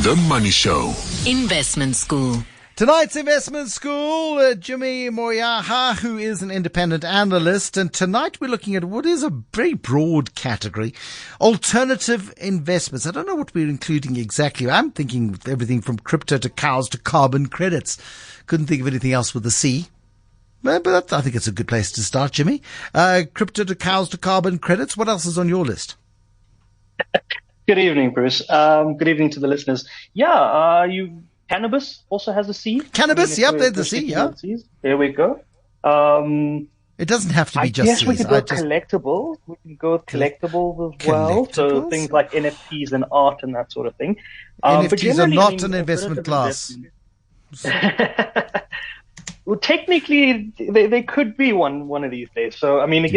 The Money Show. Investment School. Tonight's Investment School, Jimmy Moyaha, who is an independent analyst. And tonight we're looking at what is a very broad category, alternative investments. I don't know what we're including exactly. I'm thinking everything from crypto to cows to carbon credits. Couldn't think of anything else with a C. But I think it's a good place to start, Jimmy. Crypto to cows to carbon credits. What else is on your list? Good evening, Bruce. Good evening to the listeners. Cannabis also has a C. Cannabis, yep, there's the C, yeah. There we go. It doesn't have to be just C's. I guess we could go collectibles. We can go with collectibles as well. So things like NFTs and art and that sort of thing. NFTs are not an investment class. Well, technically, they could be one of these days. So, I mean, I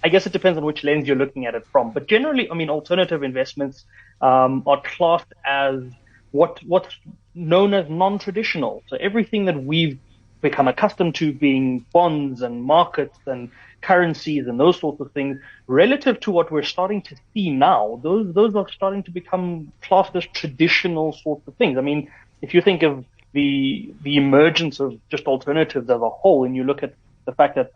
guess it depends on which lens you're looking at it from. But generally, I mean, alternative investments are classed as what's known as non-traditional. So everything that we've become accustomed to being bonds and markets and currencies and those sorts of things, relative to what we're starting to see now, those are starting to become classed as traditional sorts of things. I mean, if you think of the emergence of just alternatives as a whole, and you look at the fact that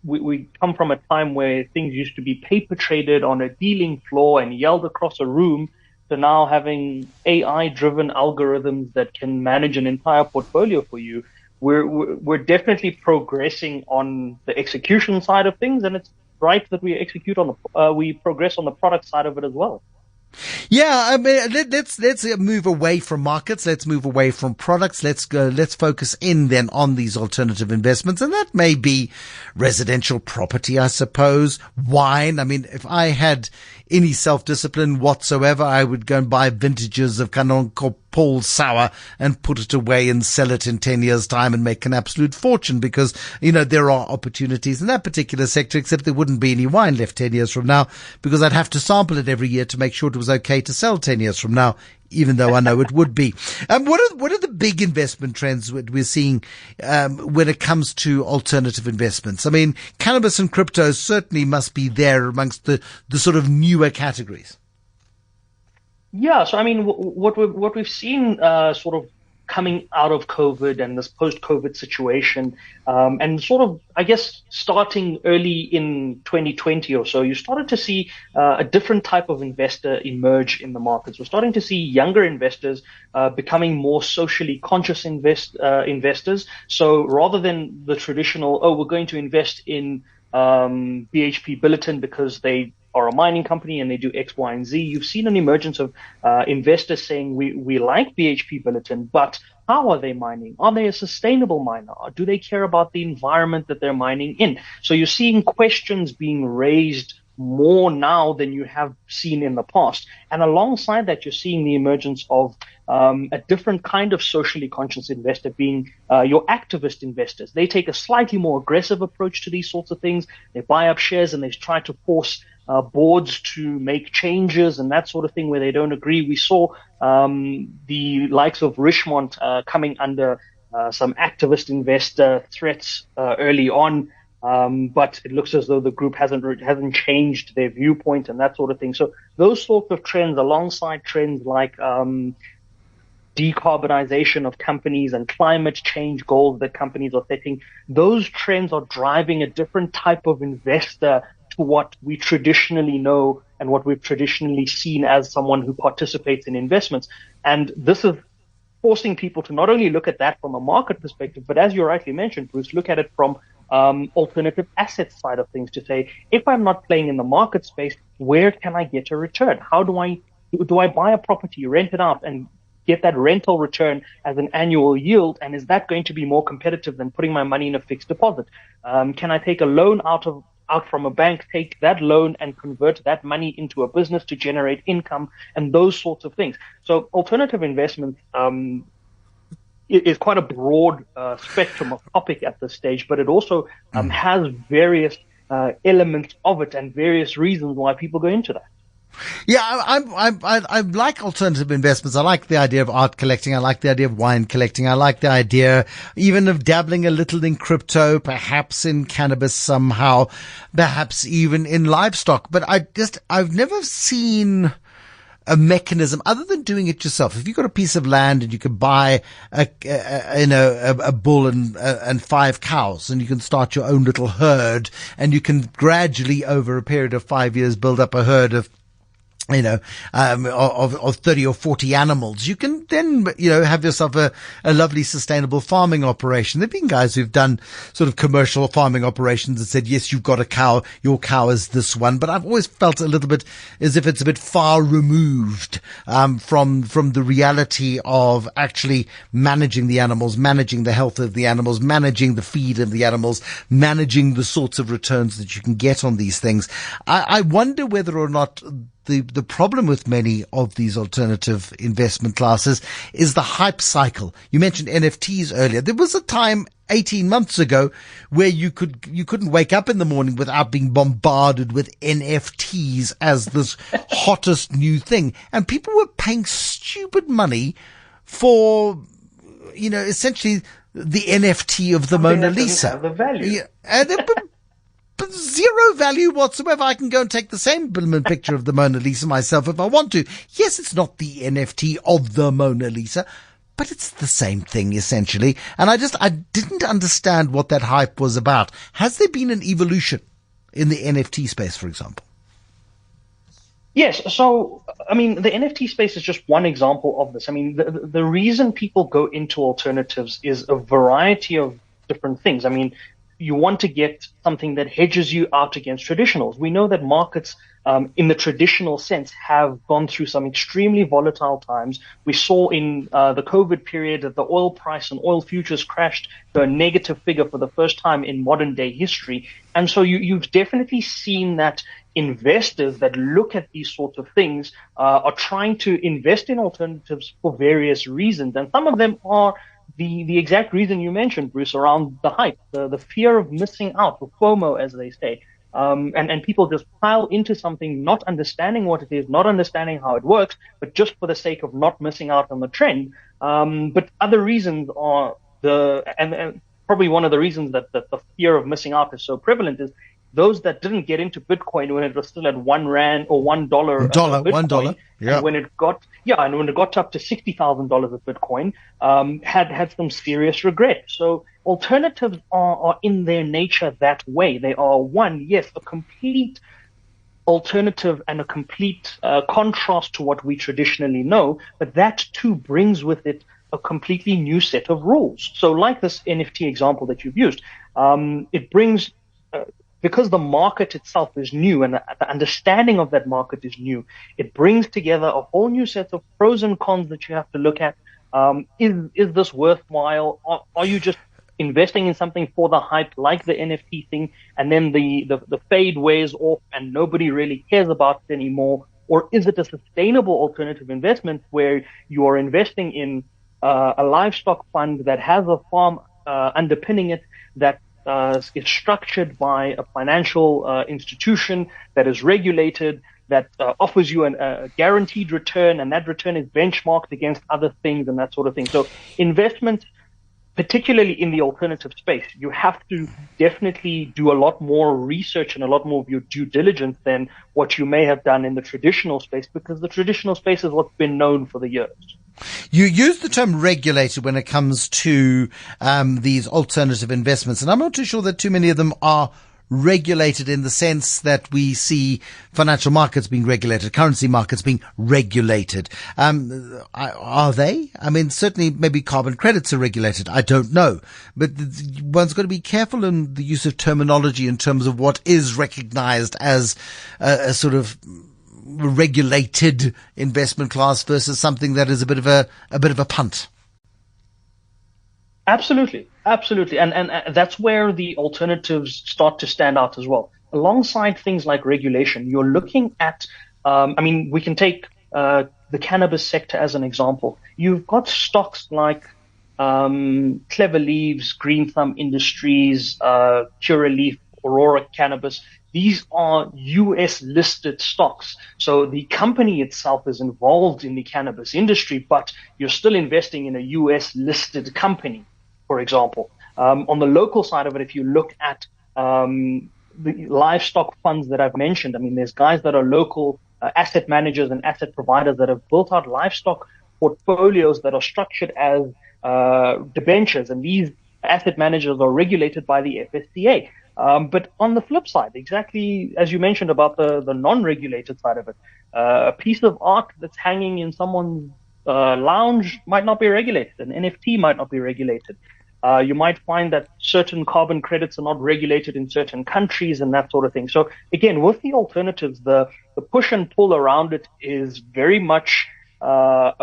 we come from a time where things used to be paper traded on a dealing floor and yelled across a room, to now having AI-driven algorithms that can manage an entire portfolio for you, we're definitely progressing on the execution side of things, and it's right that we progress on the product side of it as well. Yeah, I mean, let's move away from markets. Let's move away from products. Let's focus in then on these alternative investments. And that may be residential property, I suppose, wine. I mean, if I had any self-discipline whatsoever, I would go and buy vintages of Canon Paul Sour and put it away and sell it in 10 years' time and make an absolute fortune, because, you know, there are opportunities in that particular sector, except there wouldn't be any wine left 10 years from now, because I'd have to sample it every year to make sure it was okay to sell 10 years from now, even though I know it would be. What are the big investment trends that we're seeing when it comes to alternative investments? I mean, cannabis and crypto certainly must be there amongst the sort of newer categories. Yeah, so I mean, what we've seen sort of coming out of COVID and this post-COVID situation, and sort of, I guess, starting early in 2020 or so, you started to see a different type of investor emerge in the markets. We're starting to see younger investors becoming more socially conscious investors. So rather than the traditional, we're going to invest in BHP Billiton because they are a mining company and they do X, Y, and Z. You've seen an emergence of investors saying we like BHP Billiton, but how are they mining? Are they a sustainable miner? Do they care about the environment that they're mining in? So you're seeing questions being raised more now than you have seen in the past. And alongside that, you're seeing the emergence of a different kind of socially conscious investor, being your activist investors. They take a slightly more aggressive approach to these sorts of things. They buy up shares and they try to force boards to make changes and that sort of thing where they don't agree. We saw the likes of Richmond coming under some activist investor threats early on, but it looks as though the group hasn't changed their viewpoint and that sort of thing. So those sorts of trends, alongside trends like decarbonization of companies and climate change goals that companies are setting, those trends are driving a different type of investor to what we traditionally know and what we've traditionally seen as someone who participates in investments. And this is forcing people to not only look at that from a market perspective, but as you rightly mentioned, Bruce, look at it from alternative assets side of things, to say, if I'm not playing in the market space, where can I get a return? How do I buy a property, rent it out, and get that rental return as an annual yield? And is that going to be more competitive than putting my money in a fixed deposit? Can I take a loan out from a bank, take that loan and convert that money into a business to generate income, and those sorts of things? So alternative investment is quite a broad spectrum of topic at this stage, but it also has various elements of it and various reasons why people go into that. Yeah, I like alternative investments. I like the idea of art collecting. I like the idea of wine collecting. I like the idea even of dabbling a little in crypto, perhaps in cannabis somehow, perhaps even in livestock. But I've never seen a mechanism other than doing it yourself. If you've got a piece of land and you can buy a bull and 5 cows, and you can start your own little herd, and you can gradually over a period of 5 years build up a herd of 30 or 40 animals, you can then, have yourself a lovely sustainable farming operation. There've been guys who've done sort of commercial farming operations and said, yes, you've got a cow, your cow is this one. But I've always felt a little bit as if it's a bit far removed, from the reality of actually managing the animals, managing the health of the animals, managing the feed of the animals, managing the sorts of returns that you can get on these things. I wonder whether or not the problem with many of these alternative investment classes is the hype cycle. You mentioned NFTs earlier. There was a time 18 months ago where you couldn't wake up in the morning without being bombarded with NFTs as this hottest new thing. And people were paying stupid money for, essentially the NFT of the Mona Lisa. Have the value. Yeah, but zero value whatsoever. I can go and take the same picture of the Mona Lisa myself if I want to. Yes, it's not the NFT of the Mona Lisa, but it's the same thing essentially. And I didn't understand what that hype was about. Has there been an evolution in the NFT space, for example? Yes. So, the NFT space is just one example of this. The reason people go into alternatives is a variety of different things. You want to get something that hedges you out against traditionals. We know that markets, in the traditional sense, have gone through some extremely volatile times. We saw in the COVID period that the oil price and oil futures crashed to a negative figure for the first time in modern day history. And so you've definitely seen that investors that look at these sorts of things are trying to invest in alternatives for various reasons. And some of them are the exact reason you mentioned, Bruce, around the hype, the fear of missing out, the FOMO, as they say. And people just pile into something, not understanding what it is, not understanding how it works, but just for the sake of not missing out on the trend. But other reasons are and probably one of the reasons that the fear of missing out is so prevalent is those that didn't get into Bitcoin when it was still at R1 or $1. $1. Yeah. And when it got up to $60,000 of Bitcoin, had some serious regret. So alternatives are in their nature that way. They are a complete alternative and a complete contrast to what we traditionally know, but that too brings with it a completely new set of rules. So like this NFT example that you've used, it brings because the market itself is new and the understanding of that market is new, it brings together a whole new set of pros and cons that you have to look at. Is this worthwhile? Are you just investing in something for the hype, like the NFT thing, and then the fade wears off and nobody really cares about it anymore? Or is it a sustainable alternative investment where you are investing in a livestock fund that has a farm underpinning it, that is structured by a financial institution that is regulated, that offers you a guaranteed return, and that return is benchmarked against other things and that sort of thing. So investment, particularly in the alternative space, you have to definitely do a lot more research and a lot more of your due diligence than what you may have done in the traditional space, because the traditional space is what's been known for the years. You use the term regulated when it comes to these alternative investments, and I'm not too sure that too many of them are regulated in the sense that we see financial markets being regulated, currency markets being regulated. Are they? Certainly maybe carbon credits are regulated. I don't know. But one's got to be careful in the use of terminology in terms of what is recognized as a sort of regulated investment class versus something that is a bit of a punt. Absolutely. And that's where the alternatives start to stand out as well. Alongside things like regulation, you're looking at, we can take the cannabis sector as an example. You've got stocks like Clever Leaves, Green Thumb Industries, Curaleaf, Aurora Cannabis. These are US listed stocks. So the company itself is involved in the cannabis industry, but you're still investing in a US listed company, for example. On the local side of it, if you look at the livestock funds that I've mentioned, there's guys that are local asset managers and asset providers that have built out livestock portfolios that are structured as debentures, and these asset managers are regulated by the FSCA. But on the flip side, exactly as you mentioned about the non-regulated side of it, a piece of art that's hanging in someone's lounge might not be regulated. An NFT might not be regulated. You might find that certain carbon credits are not regulated in certain countries and that sort of thing. So again, with the alternatives, the push and pull around it is very much a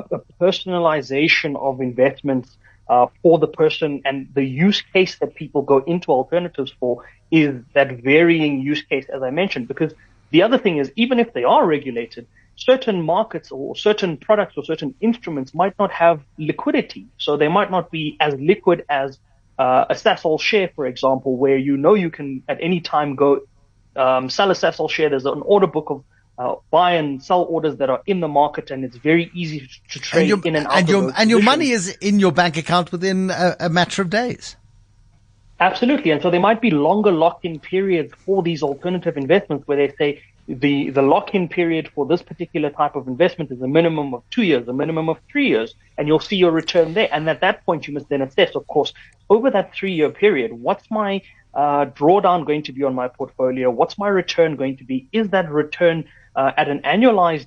personalization of investments for the person, and the use case that people go into alternatives for is that varying use case, as I mentioned, because the other thing is, even if they are regulated, certain markets or certain products or certain instruments might not have liquidity. So they might not be as liquid as a Sasol share, for example, where you can at any time go sell a Sasol share. There's an order book of buy and sell orders that are in the market, and it's very easy to trade in and out. And your money is in your bank account within a matter of days. Absolutely. And so there might be longer lock-in periods for these alternative investments where they say the lock-in period for this particular type of investment is a minimum of 2 years, a minimum of 3 years, and you'll see your return there. And at that point, you must then assess, of course, over that 3-year period, what's my drawdown going to be on my portfolio? What's my return going to be? Is that return at an annualized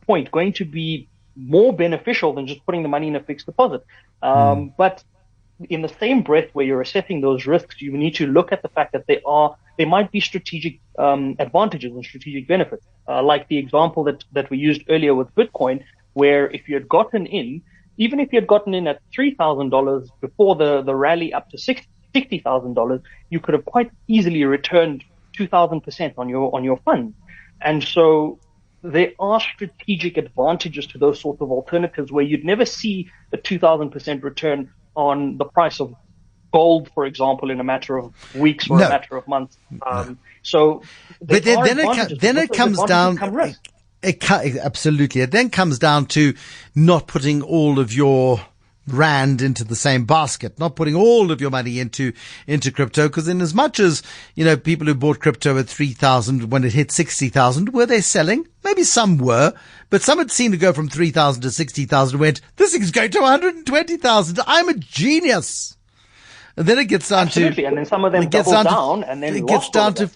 point going to be more beneficial than just putting the money in a fixed deposit? But in the same breath where you're assessing those risks, you need to look at the fact that there might be strategic advantages and strategic benefits, like the example that we used earlier with Bitcoin, where if you had gotten in, even if you had gotten in at $3,000 before the rally up to $60,000, you could have quite easily returned 2,000% on your funds. And so there are strategic advantages to those sorts of alternatives where you'd never see a 2,000% return on the price of gold, for example, in a matter of weeks or a matter of months. So, but then it comes down. Absolutely, it then comes down to not putting all of your rand into the same basket, not putting all of your money into crypto, because in as much as, people who bought crypto at 3,000 when it hit 60,000, were they selling? Maybe some were, but some had seen it go from 3,000 to 60,000 went, this thing's going to 120,000. I'm a genius. And then it gets down Absolutely. And then some of them double down and then it gets down to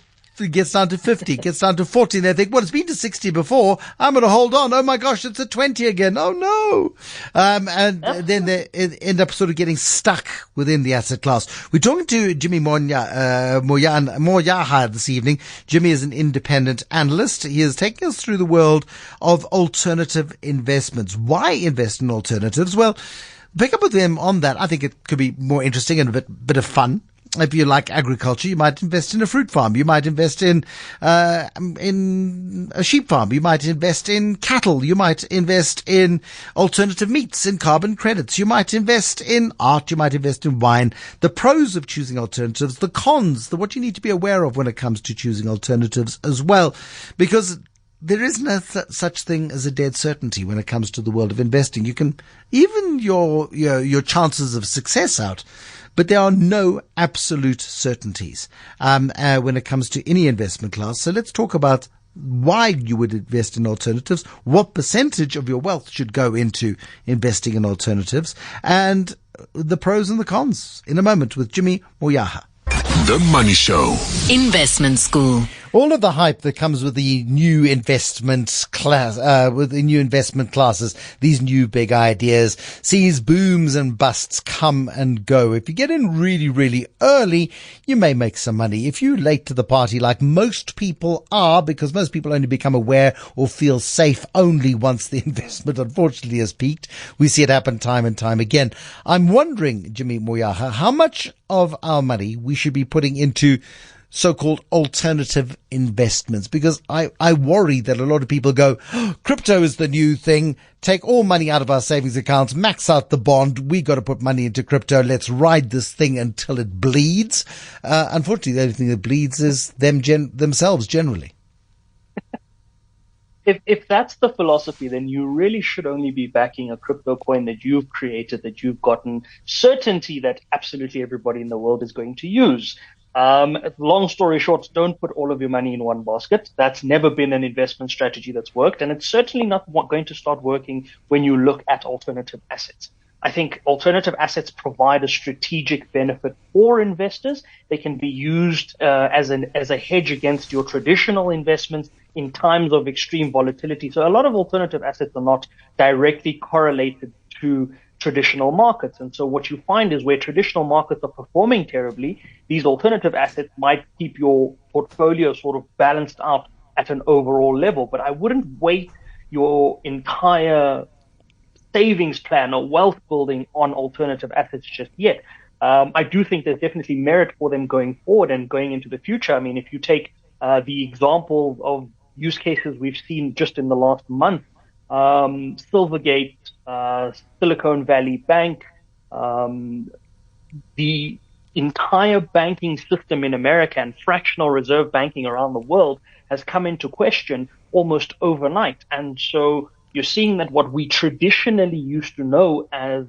50, gets down to 40, and they think, well, it's been to 60 before, I'm going to hold on. Oh my gosh, it's at 20 again. Oh no. Then they end up sort of getting stuck within the asset class. We're talking to Jimmy Moyaha this evening. Jimmy is an independent analyst. He is taking us through the world of alternative investments. Why invest in alternatives? Well, pick up with them on that. I think it could be more interesting and a bit of fun. If you like agriculture, you might invest in a fruit farm. You might invest in a sheep farm. You might invest in cattle. You might invest in alternative meats, in carbon credits. You might invest in art. You might invest in wine. The pros of choosing alternatives, the cons, what you need to be aware of when it comes to choosing alternatives as well, because there is no such thing as a dead certainty when it comes to the world of investing. You can even your chances of success out, but there are no absolute certainties when it comes to any investment class. So let's talk about why you would invest in alternatives, what percentage of your wealth should go into investing in alternatives, and the pros and the cons in a moment with Jimmy Moyaha. The Money Show. Investment School. All of the hype that comes with the new investment class, with the new investment classes, these new big ideas, sees booms and busts come and go. If you get in really, really early, you may make some money. If you're late to the party, like most people are, because most people only become aware or feel safe only once the investment unfortunately has peaked. We see it happen time and time again. I'm wondering, Jimmy Moyaha, how much of our money we should be putting into so-called alternative investments, because I worry that a lot of people go, crypto is the new thing, take all money out of our savings accounts, max out the bond, we got to put money into crypto, let's ride this thing until it bleeds. Unfortunately, the only thing that bleeds is themselves generally. If that's the philosophy, then you really should only be backing a crypto coin that you've created, that you've gotten certainty that absolutely everybody in the world is going to use. Long story short, don't put all of your money in one basket. That's never been an investment strategy that's worked, and it's certainly not going to start working when you look at alternative assets. I think alternative assets provide a strategic benefit for investors. They can be used as a hedge against your traditional investments in times of extreme volatility. So a lot of alternative assets are not directly correlated to traditional markets. And so what you find is where traditional markets are performing terribly, these alternative assets might keep your portfolio sort of balanced out at an overall level. But I wouldn't weight your entire savings plan or wealth building on alternative assets just yet. I do think there's definitely merit for them going forward and going into the future. I mean, if you take the example of use cases we've seen just in the last month, Silvergate, Silicon Valley Bank, the entire banking system in America and fractional reserve banking around the world has come into question almost overnight. And so you're seeing that what we traditionally used to know as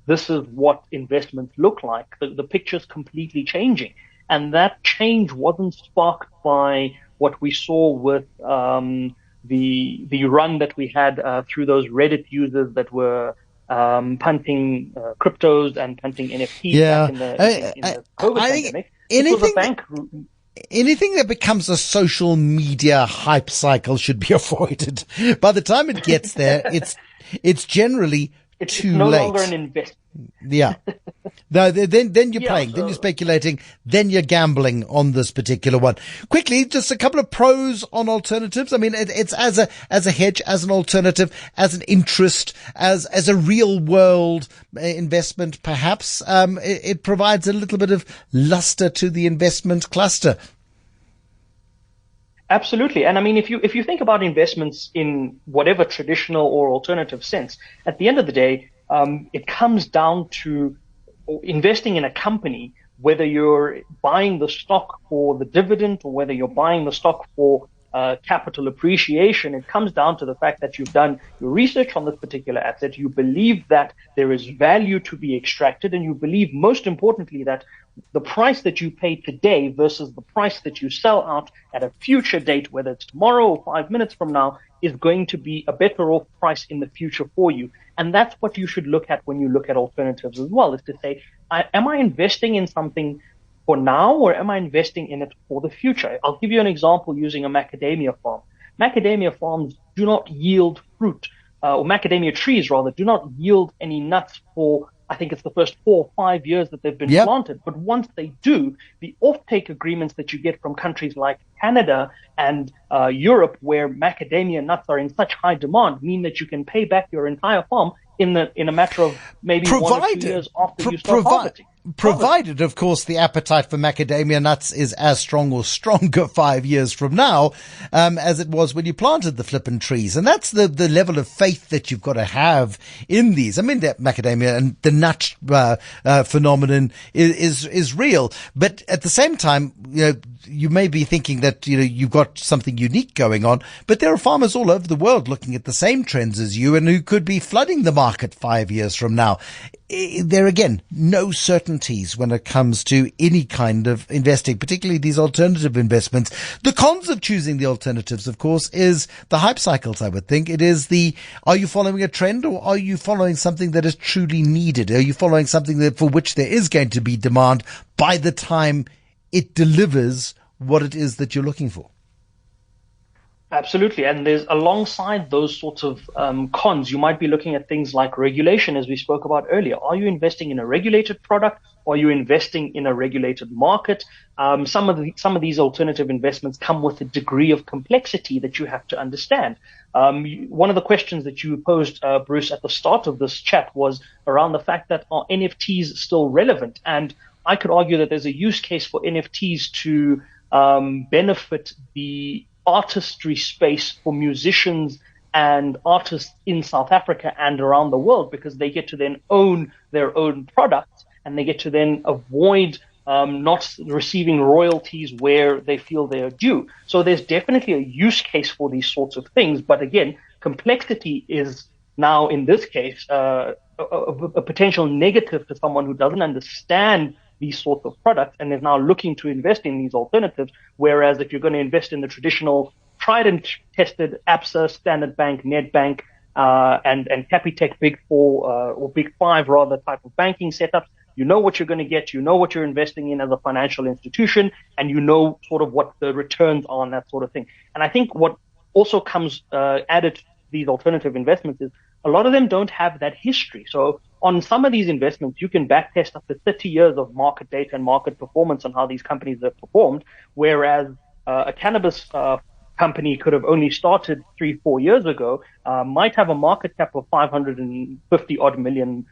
this is what investments look like, the picture's completely changing. And that change wasn't sparked by what we saw with the run that we had through those Reddit users that were punting cryptos and punting NFTs back in the COVID pandemic. Anything that becomes a social media hype cycle should be avoided. By the time it gets there, it's generally too no late. Longer an investment. Yeah. No, then you're playing, then you're speculating, then you're gambling on this particular one. Quickly, just a couple of pros on alternatives. I mean, it's as a hedge, as an alternative, as an interest, as a real world investment, perhaps. It provides a little bit of luster to the investment cluster. Absolutely. And I mean, if you think about investments in whatever traditional or alternative sense, at the end of the day, it comes down to investing in a company, whether you're buying the stock for the dividend or whether you're buying the stock for capital appreciation. It comes down to the fact that you've done your research on this particular asset. You believe that there is value to be extracted, and you believe, most importantly, that the price that you pay today versus the price that you sell out at a future date, whether it's tomorrow or 5 minutes from now, is going to be a better off price in the future for you. And that's what you should look at when you look at alternatives as well, is to say, am I investing in something for now, or am I investing in it for the future? I'll give you an example using a macadamia farm. Macadamia farms do not yield fruit, or macadamia trees rather, do not yield any nuts for, I think it's the first 4 or 5 years that they've been planted. But once they do, the offtake agreements that you get from countries like Canada and Europe, where macadamia nuts are in such high demand, mean that you can pay back your entire farm in a matter of maybe 1 or 2 years after you start harvesting. Provided, of course, the appetite for macadamia nuts is as strong or stronger 5 years from now, as it was when you planted the flippin' trees. And that's the level of faith that you've got to have in these. I mean, that macadamia and the nut, phenomenon is real. But at the same time, you may be thinking that, you've got something unique going on, but there are farmers all over the world looking at the same trends as you and who could be flooding the market 5 years from now. There again, no certainties when it comes to any kind of investing, particularly these alternative investments. The cons of choosing the alternatives, of course, is the hype cycles, I would think. It is are you following a trend, or are you following something that is truly needed? Are you following something for which there is going to be demand by the time it delivers what it is that you're looking for? Absolutely. And there's, alongside those sorts of cons, you might be looking at things like regulation, as we spoke about earlier. Are you investing in a regulated product? Or are you investing in a regulated market? Some of these alternative investments come with a degree of complexity that you have to understand. One of the questions that you posed, Bruce, at the start of this chat was around the fact that, are NFTs still relevant? And I could argue that there's a use case for NFTs to benefit the artistry space for musicians and artists in South Africa and around the world, because they get to then own their own products, and they get to then avoid not receiving royalties where they feel they are due. So there's definitely a use case for these sorts of things. But again, complexity is now, in this case, a potential negative to someone who doesn't understand these sorts of products and is now looking to invest in these alternatives. Whereas if you're going to invest in the traditional tried and tested ABSA, Standard Bank, Nedbank, and Capitec Big Four, or Big Five rather, type of banking setups, you know what you're going to get, you know what you're investing in as a financial institution, and you know sort of what the returns are and that sort of thing. And I think what also comes added to these alternative investments is a lot of them don't have that history. So on some of these investments, you can backtest up to 30 years of market data and market performance on how these companies have performed, whereas a cannabis company could have only started 3-4 years ago, might have a market cap of 550 odd million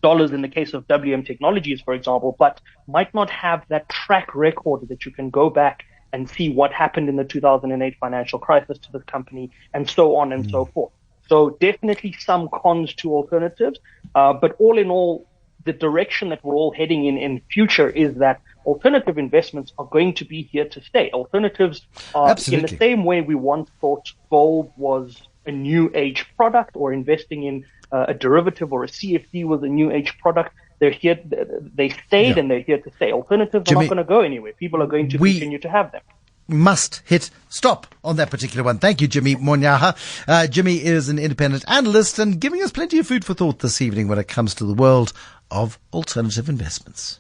dollars in the case of WM Technologies, for example, but might not have that track record that you can go back and see what happened in the 2008 financial crisis to the company and so on and so forth. So definitely some cons to alternatives, but all in all, the direction that we're all heading in future is that alternative investments are going to be here to stay. Alternatives are in the same way we once thought gold was a new age product, or investing in a derivative or a CFD was a new age product. They're here, they stayed, and they're here to stay. Alternatives are not going to go anywhere. People are going to continue to have them. Must hit stop on that particular one. Thank you, Jimmy Moyaha. Jimmy is an independent analyst and giving us plenty of food for thought this evening when it comes to the world of alternative investments.